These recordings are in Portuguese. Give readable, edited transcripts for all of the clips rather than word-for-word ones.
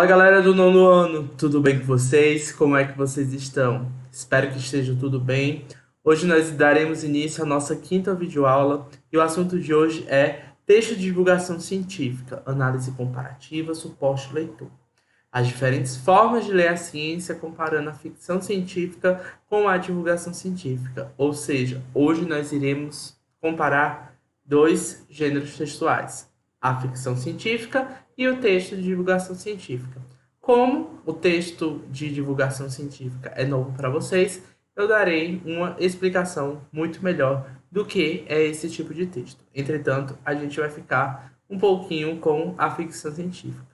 Fala galera do nono ano, tudo bem com vocês? Como é que vocês estão? Espero que estejam tudo bem. Hoje nós daremos início à nossa quinta videoaula e o assunto de hoje é texto de divulgação científica, análise comparativa, suporte ao leitor. As diferentes formas de ler a ciência comparando a ficção científica com a divulgação científica. Ou seja, hoje nós iremos comparar dois gêneros textuais, a ficção científica e o texto de divulgação científica. Como o texto de divulgação científica é novo para vocês, eu darei uma explicação muito melhor do que é esse tipo de texto. Entretanto, a gente vai ficar um pouquinho com a ficção científica.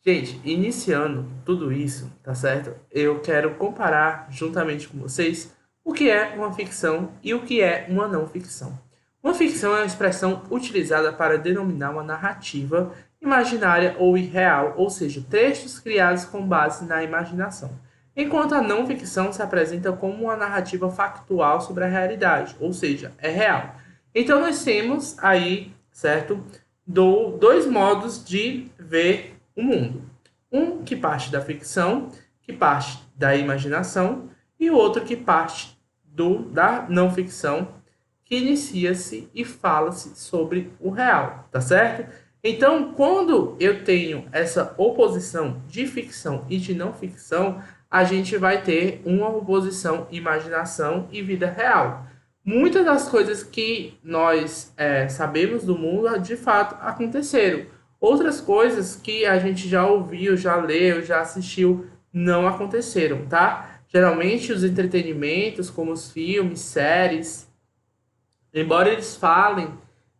Gente, iniciando tudo isso, tá certo? Eu quero comparar juntamente com vocês o que é uma ficção e o que é uma não ficção. Uma ficção é uma expressão utilizada para denominar uma narrativa imaginária ou irreal, ou seja, textos criados com base na imaginação. Enquanto a não ficção se apresenta como uma narrativa factual sobre a realidade, ou seja, é real. Então nós temos aí, certo, dois modos de ver o mundo. Um que parte da ficção, que parte da imaginação, e o outro que parte da não ficção, que inicia-se e fala-se sobre o real, tá certo? Então, quando eu tenho essa oposição de ficção e de não ficção, a gente vai ter uma oposição imaginação e vida real. Muitas das coisas que nós sabemos do mundo, de fato, aconteceram. Outras coisas que a gente já ouviu, já leu, já assistiu, não aconteceram, tá? Geralmente, os entretenimentos, como os filmes, séries, embora eles falem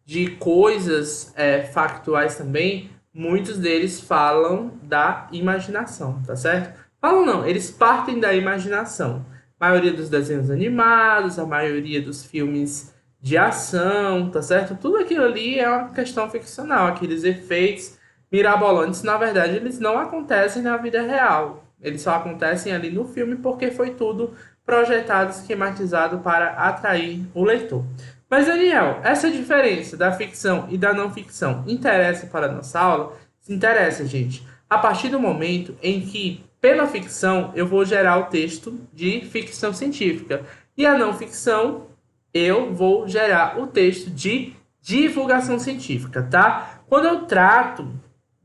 de coisas factuais também, muitos deles falam da imaginação, tá certo? Falam não, eles partem da imaginação. A maioria dos desenhos animados, a maioria dos filmes de ação, tá certo? Tudo aquilo ali é uma questão ficcional, aqueles efeitos mirabolantes, na verdade, eles não acontecem na vida real. Eles só acontecem ali no filme porque foi tudo projetado, esquematizado para atrair o leitor. Mas, Daniel, essa diferença da ficção e da não ficção interessa para a nossa aula? Se interessa, gente. A partir do momento em que, pela ficção, eu vou gerar o texto de ficção científica. E a não ficção, eu vou gerar o texto de divulgação científica, tá? Quando eu trato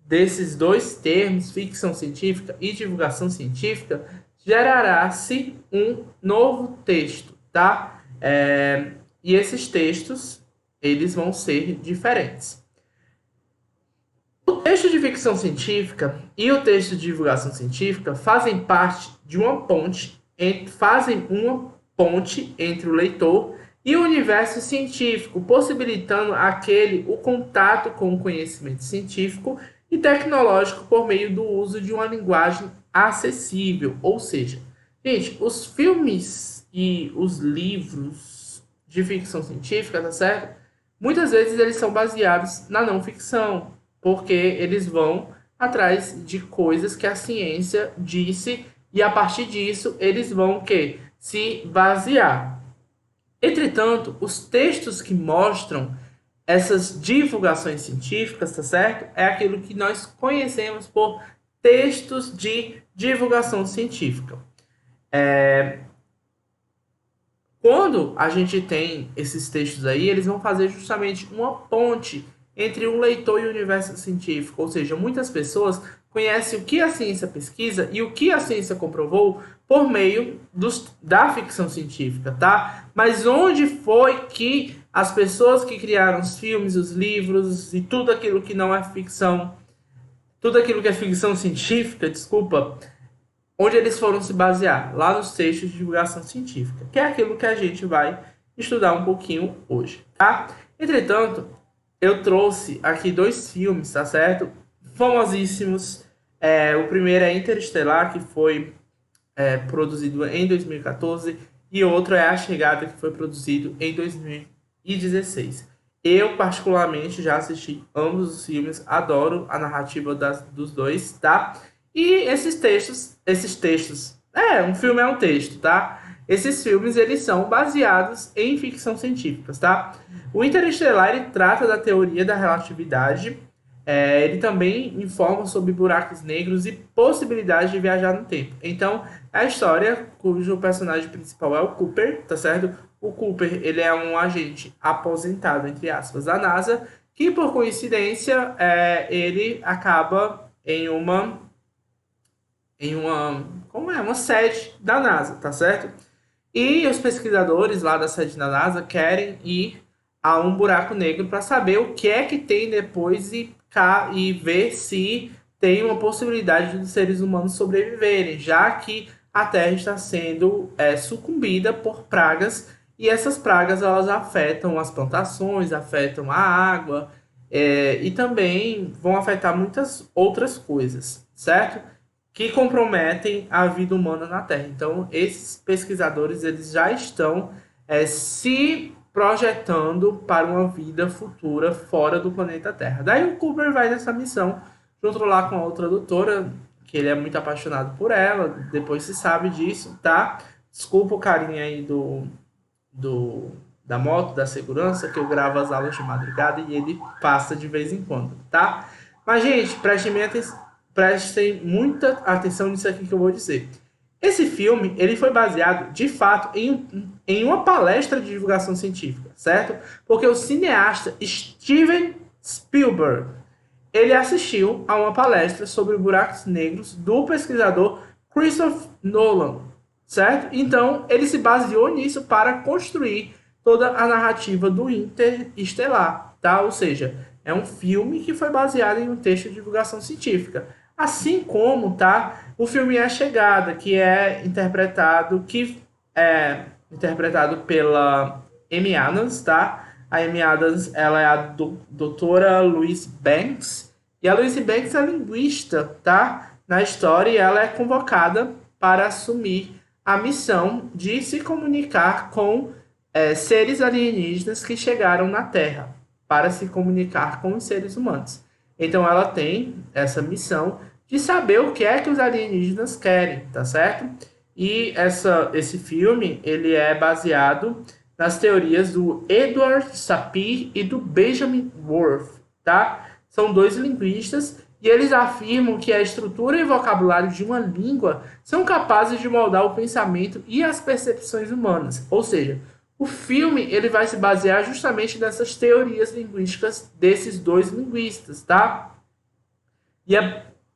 desses dois termos, ficção científica e divulgação científica, gerará-se um novo texto, tá? E esses textos, eles vão ser diferentes. O texto de ficção científica e o texto de divulgação científica fazem parte de uma ponte, entre o leitor e o universo científico, possibilitando o contato com o conhecimento científico e tecnológico por meio do uso de uma linguagem acessível. Ou seja, gente, os filmes e os livros de ficção científica, tá certo? Muitas vezes eles são baseados na não ficção, porque eles vão atrás de coisas que a ciência disse e a partir disso eles vão se basear. Entretanto, os textos que mostram essas divulgações científicas, tá certo? É aquilo que nós conhecemos por textos de divulgação científica. Quando a gente tem esses textos aí, eles vão fazer justamente uma ponte entre o leitor e o universo científico. Ou seja, muitas pessoas conhecem o que a ciência pesquisa e o que a ciência comprovou por meio da ficção científica, tá? Mas onde foi que as pessoas que criaram os filmes, os livros e tudo aquilo que não é ficção, tudo aquilo que é ficção científica, onde eles foram se basear? Lá nos textos de divulgação científica, que é aquilo que a gente vai estudar um pouquinho hoje, tá? Entretanto, eu trouxe aqui dois filmes, tá certo? Famosíssimos. O primeiro é Interestelar, que foi produzido em 2014, e outro é A Chegada, que foi produzido em 2016. Eu, particularmente, já assisti ambos os filmes, adoro a narrativa dos dois, tá? E esses textos, um filme é um texto, tá? Esses filmes, eles são baseados em ficção científica, tá? O Interestelar, ele trata da teoria da relatividade Ele também informa sobre buracos negros e possibilidades de viajar no tempo. Então, é a história cujo personagem principal é o Cooper, tá certo? O Cooper, ele é um agente aposentado, entre aspas, da NASA, que por coincidência, ele acaba como é, uma sede da NASA, tá certo? E os pesquisadores lá da sede da NASA querem ir a um buraco negro para saber o que é que tem depois e ver se tem uma possibilidade dos seres humanos sobreviverem, já que a Terra está sendo sucumbida por pragas e essas pragas elas afetam as plantações, afetam a água e também vão afetar muitas outras coisas, certo? Que comprometem a vida humana na Terra. Então, esses pesquisadores eles já estão se projetando para uma vida futura fora do planeta Terra. Daí o Cooper vai nessa missão, junto lá com a outra doutora, que ele é muito apaixonado por ela, depois se sabe disso, tá? Desculpa o carinho aí do da moto, da segurança, que eu gravo as aulas de madrugada e ele passa de vez em quando, tá? Mas, gente, prestem muita atenção nisso aqui que eu vou dizer. Esse filme, ele foi baseado, de fato, em uma palestra de divulgação científica, certo? Porque o cineasta Steven Spielberg, ele assistiu a uma palestra sobre buracos negros do pesquisador Christopher Nolan, certo? Então, ele se baseou nisso para construir toda a narrativa do Interestelar, tá? Ou seja, é um filme que foi baseado em um texto de divulgação científica. Assim como, tá? O filme A Chegada, que é interpretado pela Amy Adams, tá? A Amy Adams, ela é a doutora Louise Banks, e a Louise Banks é linguista, tá? Na história, e ela é convocada para assumir a missão de se comunicar com seres alienígenas que chegaram na Terra, para se comunicar com os seres humanos. Então ela tem essa missão de saber o que é que os alienígenas querem, tá certo? E esse filme, ele é baseado nas teorias do Edward Sapir e do Benjamin Worth, tá? São dois linguistas e eles afirmam que a estrutura e vocabulário de uma língua são capazes de moldar o pensamento e as percepções humanas. Ou seja, o filme ele vai se basear justamente nessas teorias linguísticas desses dois linguistas, tá? E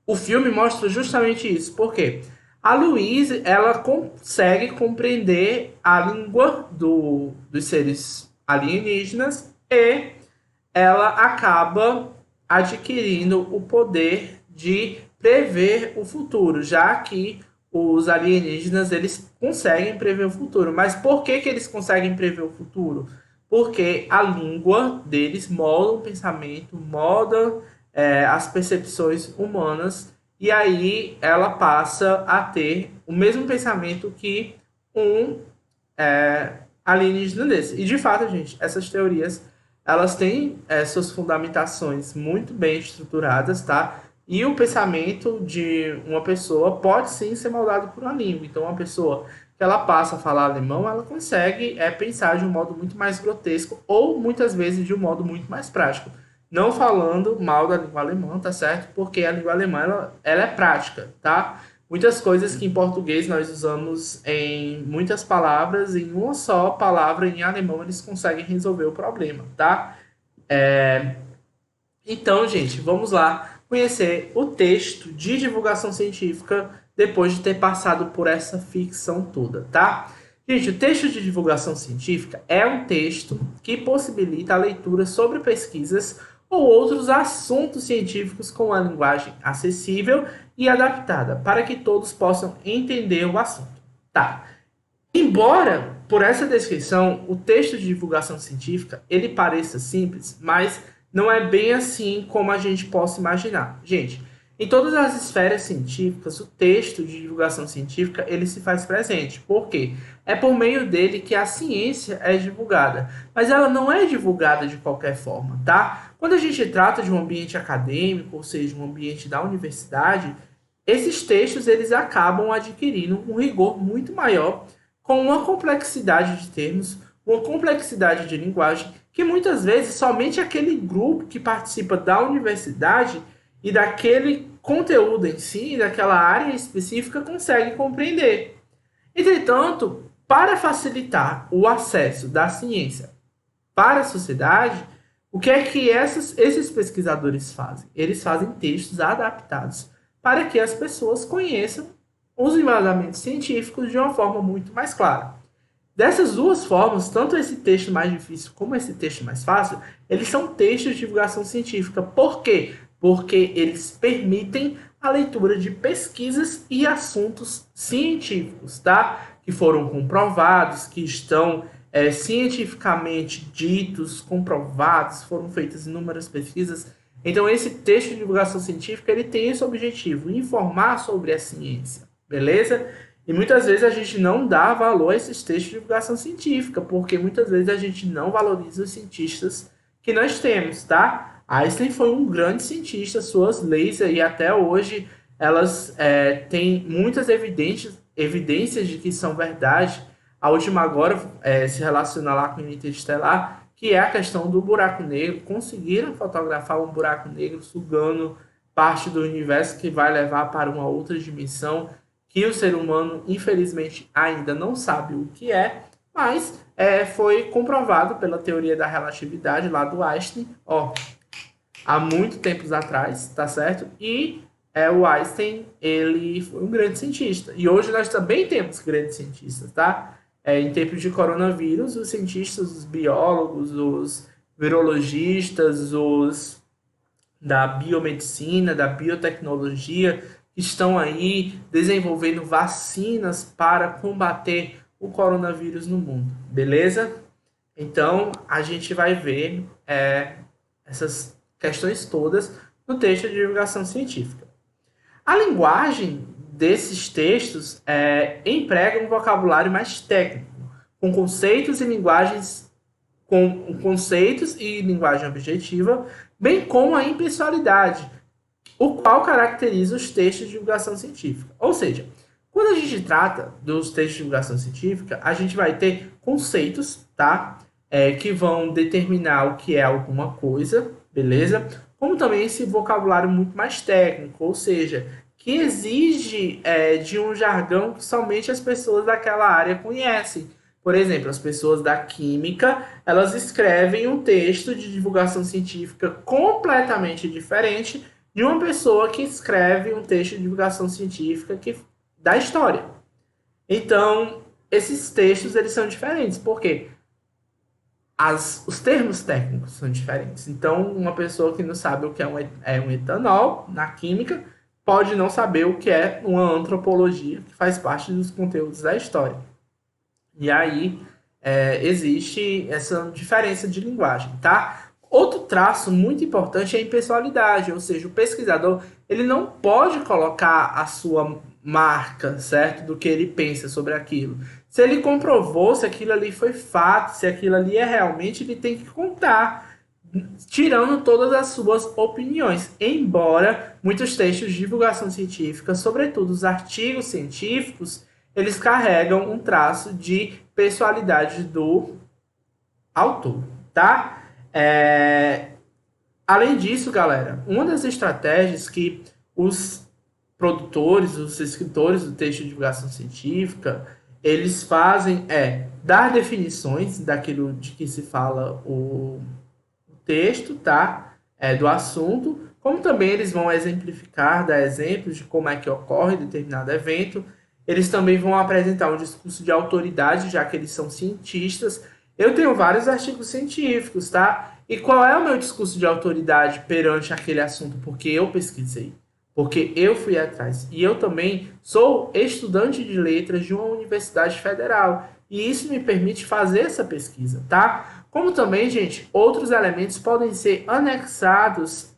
o filme mostra justamente isso. Por quê? A Louise, ela consegue compreender a língua dos seres alienígenas e ela acaba adquirindo o poder de prever o futuro, já que os alienígenas eles conseguem prever o futuro. Mas por que eles conseguem prever o futuro? Porque a língua deles molda o pensamento, molda as percepções humanas, e aí ela passa a ter o mesmo pensamento que um alienígena desse. E de fato, gente, essas teorias elas têm suas fundamentações muito bem estruturadas, tá? E o pensamento de uma pessoa pode sim ser moldado por uma língua. Então, uma pessoa que ela passa a falar alemão, ela consegue pensar de um modo muito mais grotesco ou muitas vezes de um modo muito mais prático. Não falando mal da língua alemã, tá certo? Porque a língua alemã ela é prática, tá? Muitas coisas que em português nós usamos em muitas palavras, em uma só palavra em alemão eles conseguem resolver o problema, tá? Então, gente, vamos lá conhecer o texto de divulgação científica depois de ter passado por essa ficção toda, tá? Gente, o texto de divulgação científica é um texto que possibilita a leitura sobre pesquisas ou outros assuntos científicos com uma linguagem acessível e adaptada para que todos possam entender o assunto. Tá. Embora, por essa descrição, o texto de divulgação científica ele pareça simples, mas não é bem assim como a gente possa imaginar. Gente, em todas as esferas científicas, o texto de divulgação científica ele se faz presente. Por quê? É por meio dele que a ciência é divulgada. Mas ela não é divulgada de qualquer forma, tá? Quando a gente trata de um ambiente acadêmico, ou seja, um ambiente da universidade, esses textos eles acabam adquirindo um rigor muito maior, com uma complexidade de termos, uma complexidade de linguagem que muitas vezes somente aquele grupo que participa da universidade e daquele conteúdo em si, daquela área específica, consegue compreender. Entretanto, para facilitar o acesso da ciência para a sociedade, o que é que esses pesquisadores fazem? Eles fazem textos adaptados para que as pessoas conheçam os embasamentos científicos de uma forma muito mais clara. Dessas duas formas, tanto esse texto mais difícil como esse texto mais fácil, eles são textos de divulgação científica. Por quê? Porque eles permitem a leitura de pesquisas e assuntos científicos, tá? Que foram comprovados, que estão cientificamente ditos, comprovados, foram feitas inúmeras pesquisas. Então, esse texto de divulgação científica ele tem esse objetivo, informar sobre a ciência, beleza? E muitas vezes a gente não dá valor a esses textos de divulgação científica, porque muitas vezes a gente não valoriza os cientistas que nós temos, tá? Einstein foi um grande cientista, suas leis aí até hoje, elas têm muitas evidências de que são verdade. A última agora se relaciona lá com o interestelar, que é a questão do buraco negro. Conseguiram fotografar um buraco negro sugando parte do universo que vai levar para uma outra dimensão, que o ser humano, infelizmente, ainda não sabe o que é, mas foi comprovado pela teoria da relatividade lá do Einstein, há muito tempos atrás, tá certo? E o Einstein, ele foi um grande cientista. E hoje nós também temos grandes cientistas, tá? Em tempos de coronavírus, os cientistas, os biólogos, os virologistas, os da biomedicina, da biotecnologia, que estão aí desenvolvendo vacinas para combater o coronavírus no mundo, beleza? Então, a gente vai ver essas questões todas no texto de divulgação científica. A linguagem desses textos emprega um vocabulário mais técnico, com conceitos e linguagem objetiva, bem como a impessoalidade, o qual caracteriza os textos de divulgação científica. Ou seja, quando a gente trata dos textos de divulgação científica, a gente vai ter conceitos, tá? Que vão determinar o que é alguma coisa, beleza? Como também esse vocabulário muito mais técnico, ou seja, que exige de um jargão que somente as pessoas daquela área conhecem. Por exemplo, as pessoas da química, elas escrevem um texto de divulgação científica completamente diferente de uma pessoa que escreve um texto de divulgação científica da história. Então, esses textos eles são diferentes, porque os termos técnicos são diferentes. Então, uma pessoa que não sabe o que é um etanol na química pode não saber o que é uma antropologia, que faz parte dos conteúdos da história. E aí existe essa diferença de linguagem, tá? Outro traço muito importante é a impessoalidade, ou seja, o pesquisador ele não pode colocar a sua marca, certo? Do que ele pensa sobre aquilo. Se ele comprovou, se aquilo ali foi fato, se aquilo ali é realmente, ele tem que contar, tirando todas as suas opiniões. Embora muitos textos de divulgação científica, sobretudo os artigos científicos, eles carregam um traço de pessoalidade do autor, tá? Além disso, galera, uma das estratégias que os produtores, os escritores do texto de divulgação científica, eles fazem dar definições daquilo de que se fala o texto, tá? Do assunto, como também eles vão exemplificar, dar exemplos de como é que ocorre determinado evento. Eles também vão apresentar um discurso de autoridade, já que eles são cientistas. Eu tenho vários artigos científicos, tá? E qual é o meu discurso de autoridade perante aquele assunto? Porque eu pesquisei, porque eu fui atrás. E eu também sou estudante de letras de uma universidade federal. E isso me permite fazer essa pesquisa, tá? Como também, gente, outros elementos podem ser anexados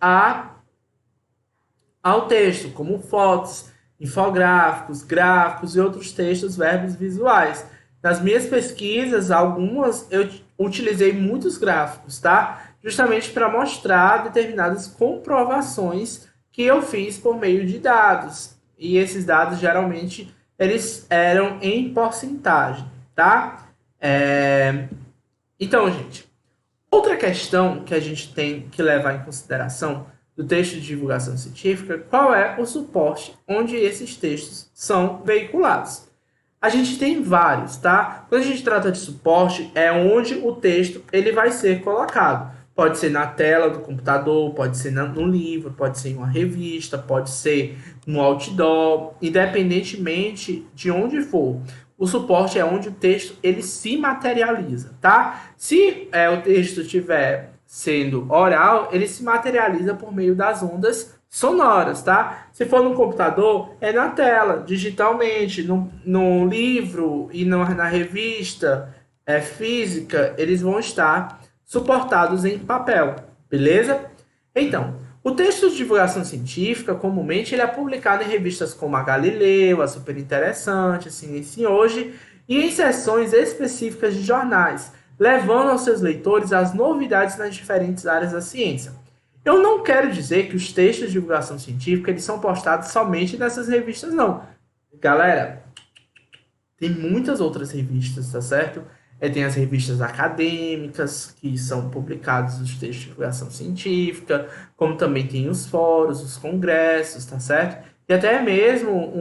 ao texto, como fotos, infográficos, gráficos e outros textos, verbos visuais. Nas minhas pesquisas, algumas eu utilizei muitos gráficos, tá? Justamente para mostrar determinadas comprovações que eu fiz por meio de dados. E esses dados, geralmente, eles eram em porcentagem, tá? Então, gente, Outra questão que a gente tem que levar em consideração do texto de divulgação científica, qual é o suporte onde esses textos são veiculados. A gente tem vários, tá? Quando a gente trata de suporte, é onde o texto ele vai ser colocado. Pode ser na tela do computador, pode ser no livro, pode ser em uma revista, pode ser no outdoor, independentemente de onde for. O suporte é onde o texto ele se materializa, tá? Se o texto estiver sendo oral, ele se materializa por meio das ondas sonoras, tá? Se for no computador, é na tela, digitalmente, no livro e na revista física, eles vão estar suportados em papel, beleza? Então, o texto de divulgação científica, comumente, ele é publicado em revistas como a Galileu, a Super Interessante, a Ciência Hoje, e em seções específicas de jornais, levando aos seus leitores as novidades nas diferentes áreas da ciência. Eu não quero dizer que os textos de divulgação científica eles são postados somente nessas revistas, não. Galera, tem muitas outras revistas, tá certo? Tem as revistas acadêmicas, que são publicados os textos de divulgação científica, como também tem os fóruns, os congressos, tá certo? E até mesmo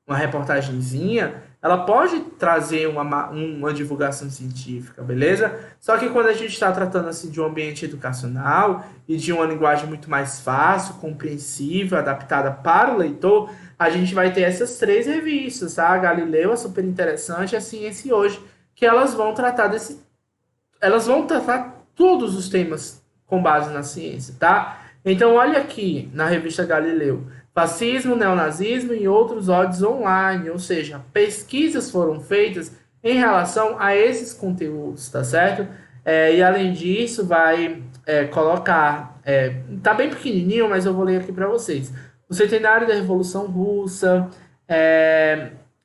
uma reportagenzinha, ela pode trazer uma divulgação científica, beleza? Só que quando a gente está tratando assim, de um ambiente educacional e de uma linguagem muito mais fácil, compreensível, adaptada para o leitor, a gente vai ter essas 3 revistas, tá? A Galileu, a Super Interessante e a Ciência Hoje, que elas vão tratar todos os temas com base na ciência, tá? Então, olha aqui na revista Galileu. Fascismo, neonazismo e outros ódios online, ou seja, pesquisas foram feitas em relação a esses conteúdos, tá certo? E além disso, vai colocar, tá bem pequenininho, mas eu vou ler aqui para vocês. O centenário da Revolução Russa,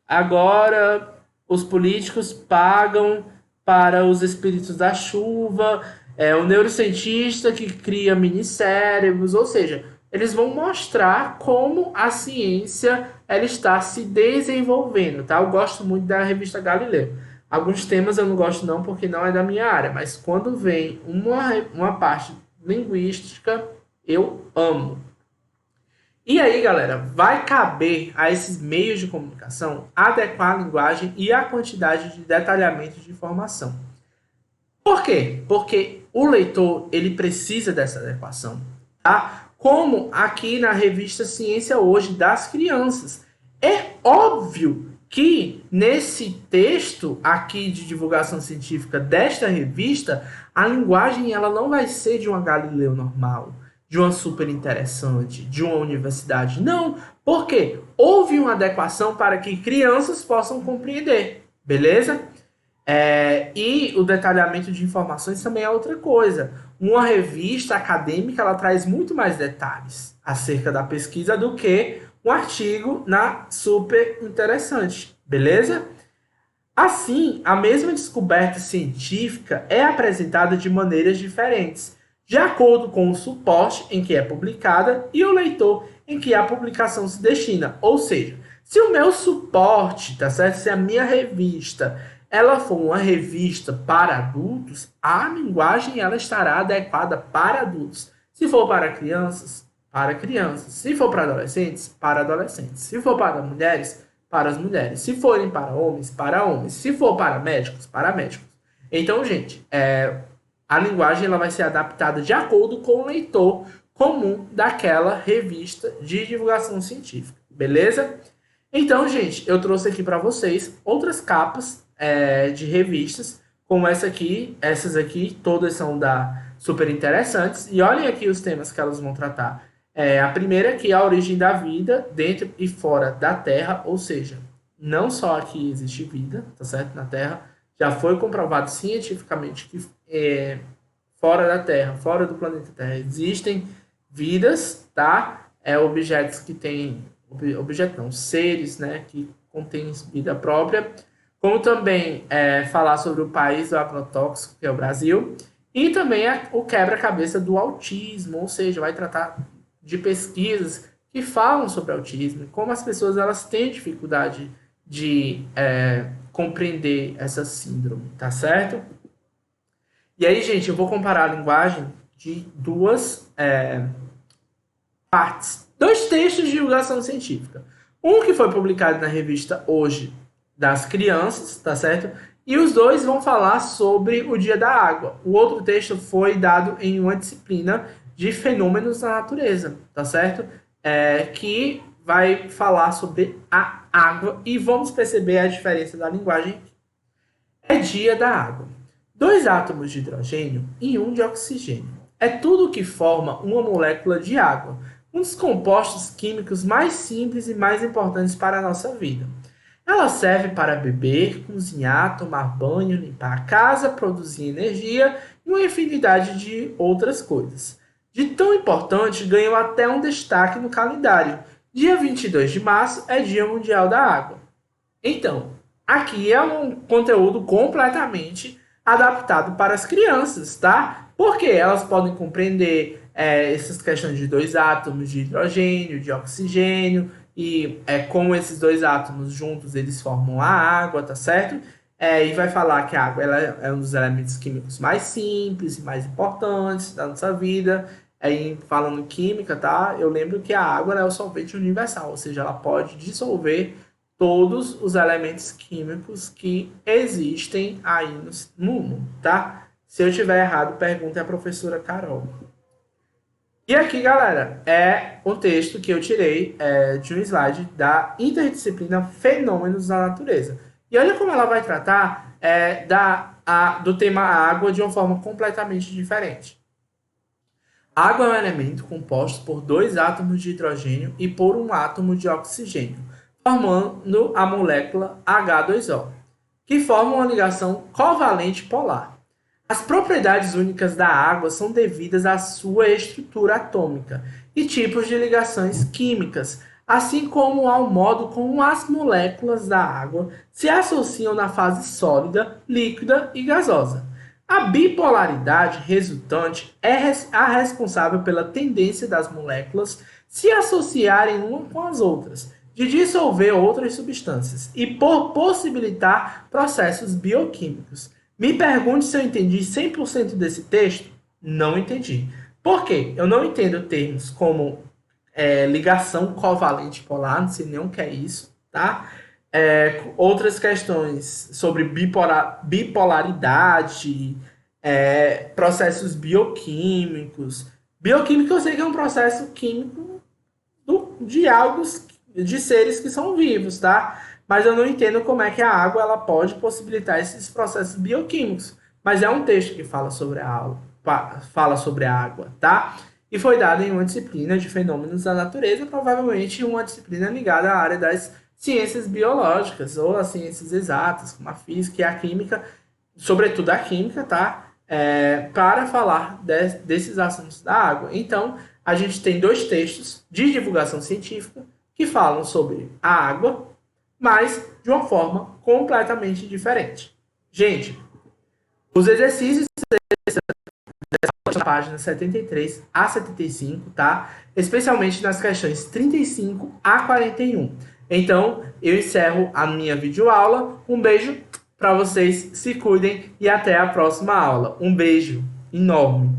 agora os políticos pagam para os espíritos da chuva, o neurocientista que cria minicérebros, ou seja, eles vão mostrar como a ciência ela está se desenvolvendo, tá? Eu gosto muito da revista Galileu. Alguns temas eu não gosto não porque não é da minha área, mas quando vem uma parte linguística, eu amo. E aí, galera, vai caber a esses meios de comunicação adequar a linguagem e a quantidade de detalhamento de informação. Por quê? Porque o leitor ele precisa dessa adequação, tá? Como aqui na revista Ciência Hoje das crianças. É óbvio que nesse texto aqui de divulgação científica desta revista, a linguagem ela não vai ser de uma Galileu normal, de uma Super Interessante, de uma universidade. Não, porque houve uma adequação para que crianças possam compreender, beleza? E o detalhamento de informações também é outra coisa. Uma revista acadêmica ela traz muito mais detalhes acerca da pesquisa do que um artigo na Super Interessante, beleza? Assim, a mesma descoberta científica é apresentada de maneiras diferentes, de acordo com o suporte em que é publicada e o leitor em que a publicação se destina. Ou seja, se o meu suporte, tá certo? Se a minha revista ela for uma revista para adultos, a linguagem ela estará adequada para adultos. Se for para crianças, para crianças. Se for para adolescentes, para adolescentes. Se for para mulheres, para as mulheres. Se forem para homens, para homens. Se for para médicos, para médicos. Então, gente, a linguagem ela vai ser adaptada de acordo com o leitor comum daquela revista de divulgação científica. Beleza? Então, gente, eu trouxe aqui para vocês outras capas de revistas, como essa aqui, essas aqui, todas são da Super Interessantes, e olhem aqui os temas que elas vão tratar. A primeira aqui é a origem da vida dentro e fora da Terra, ou seja, não só aqui existe vida, tá certo? Na Terra, já foi comprovado cientificamente que fora da Terra, fora do planeta Terra, existem vidas, tá? Objetos que têm, objetos não, seres, né, que contêm vida própria, como também falar sobre o país do agrotóxico, que é o Brasil, e também o quebra-cabeça do autismo, ou seja, vai tratar de pesquisas que falam sobre autismo, como as pessoas elas têm dificuldade de compreender essa síndrome, tá certo? E aí, gente, eu vou comparar a linguagem de duas partes. Dois textos de divulgação científica. Um que foi publicado na revista Hoje das Crianças, tá certo? E os dois vão falar sobre o Dia da Água. O outro texto foi dado em uma disciplina de fenômenos da natureza, tá certo? Que vai falar sobre a água e vamos perceber a diferença da linguagem. É Dia da Água. 2 átomos de hidrogênio e 1 de oxigênio. É tudo o que forma uma molécula de água, um dos compostos químicos mais simples e mais importantes para a nossa vida. Ela serve para beber, cozinhar, tomar banho, limpar a casa, produzir energia e uma infinidade de outras coisas. De tão importante, ganhou até um destaque no calendário. Dia 22 de março é Dia Mundial da Água. Então, aqui é um conteúdo completamente adaptado para as crianças, tá? Porque elas podem compreender essas questões de 2 átomos de hidrogênio, de oxigênio, e como esses 2 átomos juntos eles formam a água, tá certo? E vai falar que a água ela é um dos elementos químicos mais simples e mais importantes da nossa vida. Aí, falando química, tá? Eu lembro que a água é o solvente universal, ou seja, ela pode dissolver todos os elementos químicos que existem aí no mundo, tá? Se eu estiver errado, pergunte à professora Carol. E aqui, galera, é o texto que eu tirei de um slide da interdisciplina Fenômenos da Natureza. E olha como ela vai tratar do tema água de uma forma completamente diferente. A água é um elemento composto por 2 átomos de hidrogênio e por 1 átomo de oxigênio, formando a molécula H2O, que forma uma ligação covalente polar. As propriedades únicas da água são devidas à sua estrutura atômica e tipos de ligações químicas, assim como ao modo como as moléculas da água se associam na fase sólida, líquida e gasosa. A bipolaridade resultante é a responsável pela tendência das moléculas se associarem umas com as outras, de dissolver outras substâncias e por possibilitar processos bioquímicos. Me pergunte se eu entendi 100% desse texto? Não entendi. Por quê? Eu não entendo termos como ligação covalente polar, não sei nem o que é isso, tá? Outras questões sobre bipolaridade, processos bioquímicos. Bioquímico eu sei que é um processo químico de seres que são vivos, tá? Mas eu não entendo como é que a água ela pode possibilitar esses processos bioquímicos. Mas é um texto que fala sobre a água, tá? E foi dado em uma disciplina de fenômenos da natureza, provavelmente uma disciplina ligada à área das ciências biológicas ou as ciências exatas, como a física e a química, sobretudo a química, tá? Para falar desses assuntos da água. Então, a gente tem 2 textos de divulgação científica que falam sobre a água, mas de uma forma completamente diferente. Gente, os exercícios na página 73 a 75, tá? Especialmente nas questões 35 a 41. Então, eu encerro a minha videoaula. Um beijo para vocês, se cuidem e até a próxima aula. Um beijo enorme.